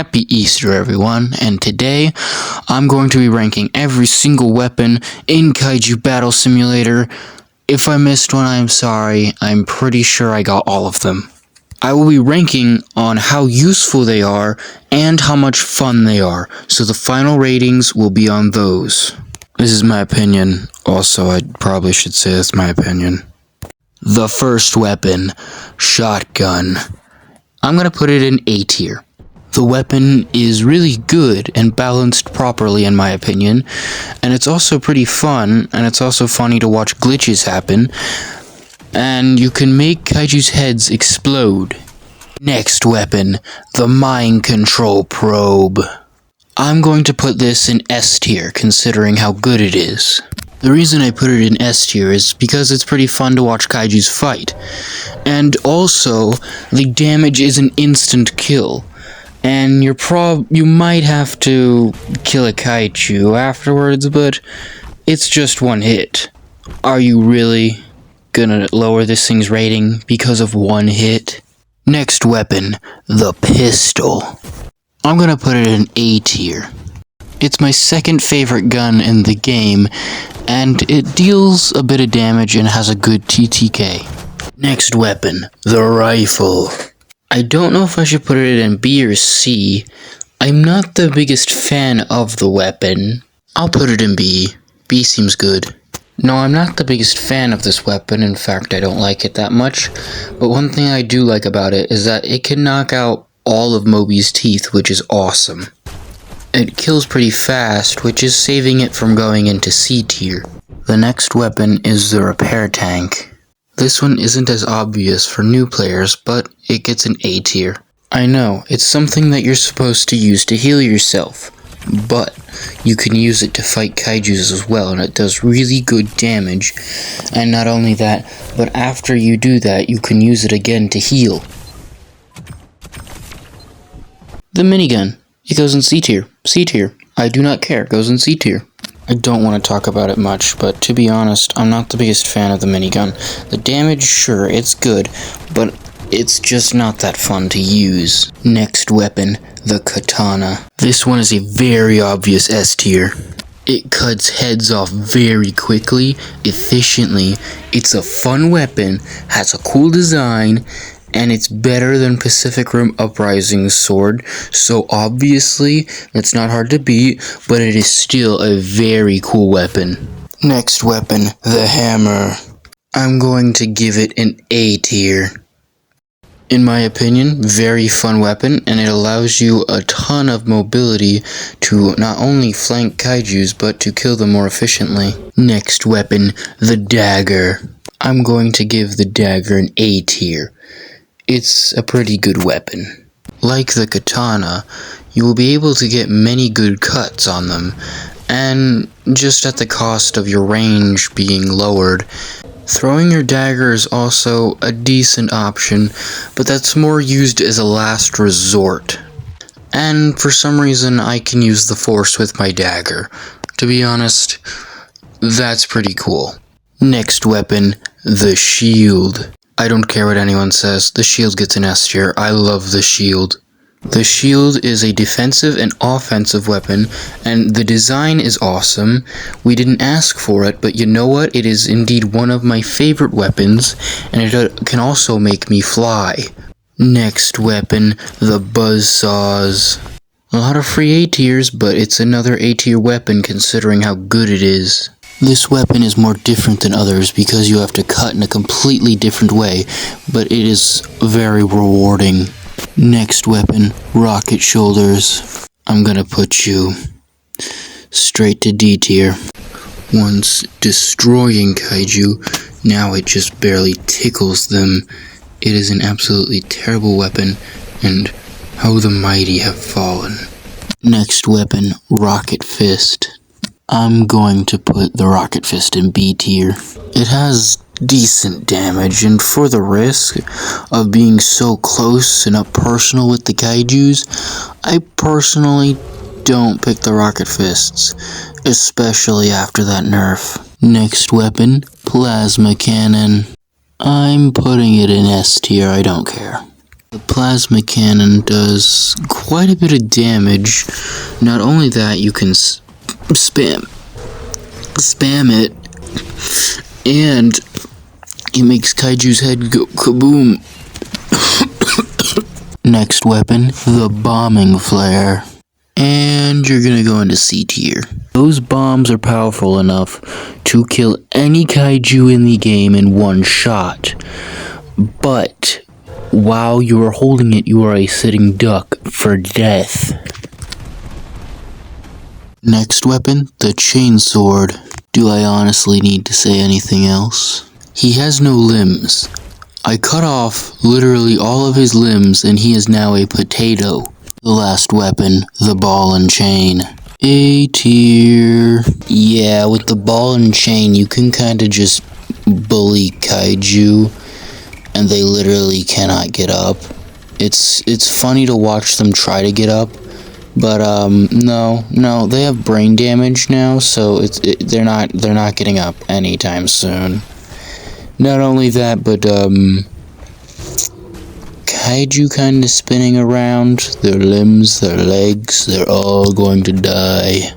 Happy Easter, everyone, and today I'm going to be ranking every single weapon in Kaiju Battle Simulator. If I missed one, I'm sorry. I'm pretty sure I got all of them. I will be ranking on how useful they are and how much fun they are, so the final ratings will be on those. This is my opinion. Also, I probably should say that's my opinion. The first weapon, Shotgun. I'm going to put it in A tier. The weapon is really good and balanced properly in my opinion, and it's also pretty fun, and it's also funny to watch glitches happen, and you can make Kaiju's heads explode. Next weapon, the Mind Control Probe. I'm going to put this in S tier considering how good it is. The reason I put it in S tier is because it's pretty fun to watch Kaijus fight. And also, the damage is an instant kill. And you might have to kill a Kaiju afterwards, but it's just one hit. Are you really gonna lower this thing's rating because of one hit? Next weapon, the pistol. I'm gonna put it in A tier. It's my second favorite gun in the game, and it deals a bit of damage and has a good TTK. Next weapon, the rifle. I don't know if I should put it in B or C. I'm not the biggest fan of the weapon. I'll put it in B. B seems good. No, I'm not the biggest fan of this weapon. In fact, I don't like it that much. But one thing I do like about it is that it can knock out all of Moby's teeth, which is awesome. It kills pretty fast, which is saving it from going into C tier. The next weapon is the repair tank. This one isn't as obvious for new players, but it gets an A tier. I know, it's something that you're supposed to use to heal yourself, but you can use it to fight Kaijus as well, and it does really good damage. And not only that, but after you do that, you can use it again to heal. The minigun. It goes in C tier. C tier. I do not care. It goes in C tier. I don't want to talk about it much, but to be honest, I'm not the biggest fan of the minigun. The damage, sure, it's good, but it's just not that fun to use. Next weapon, the katana. This one is a very obvious S tier. It cuts heads off very quickly, efficiently. It's a fun weapon, has a cool design, and it's better than Pacific Rim Uprising's sword, so obviously it's not hard to beat, but it is still a very cool weapon. Next weapon, the hammer. I'm going to give it an A tier. In my opinion, very fun weapon, and it allows you a ton of mobility to not only flank Kaijus, but to kill them more efficiently. Next weapon, the dagger. I'm going to give the dagger an A tier. It's a pretty good weapon. Like the katana, you will be able to get many good cuts on them, and just at the cost of your range being lowered. Throwing your dagger is also a decent option, but that's more used as a last resort. And for some reason, I can use the force with my dagger. To be honest, that's pretty cool. Next weapon, the shield. I don't care what anyone says, the shield gets an S tier. I love the shield. The shield is a defensive and offensive weapon, and the design is awesome. We didn't ask for it, but you know what? It is indeed one of my favorite weapons, and it can also make me fly. Next weapon, the buzzsaws. A lot of free A tiers, but it's another A tier weapon considering how good it is. This weapon is more different than others because you have to cut in a completely different way, but it is very rewarding. Next weapon, rocket shoulders. I'm gonna put you straight to D tier. Once destroying Kaiju, now it just barely tickles them. It is an absolutely terrible weapon, and how the mighty have fallen. Next weapon, rocket fist. I'm going to put the rocket fist in B tier. It has decent damage, and for the risk of being so close and up personal with the Kaijus, I personally don't pick the rocket fists, especially after that nerf. Next weapon, plasma cannon. I'm putting it in S tier, I don't care. The plasma cannon does quite a bit of damage. Not only that, you can spam it, and it makes Kaiju's head go kaboom. Next weapon, the bombing flare. And you're gonna go into C tier. Those bombs are powerful enough to kill any kaiju in the game in one shot. But while you are holding it, you are a sitting duck for death. Next weapon, the chainsword. Do I honestly need to say anything else? He has no limbs. I cut off literally all of his limbs and he is now a potato. The last weapon, the ball and chain. A tier. Yeah, with the ball and chain, you can kind of just bully kaiju, and they literally cannot get up. It's funny to watch them try to get up, but no, they have brain damage now, so they're not getting up anytime soon. Not only that, but kaiju kind of spinning around, their limbs, their legs, they're all going to die.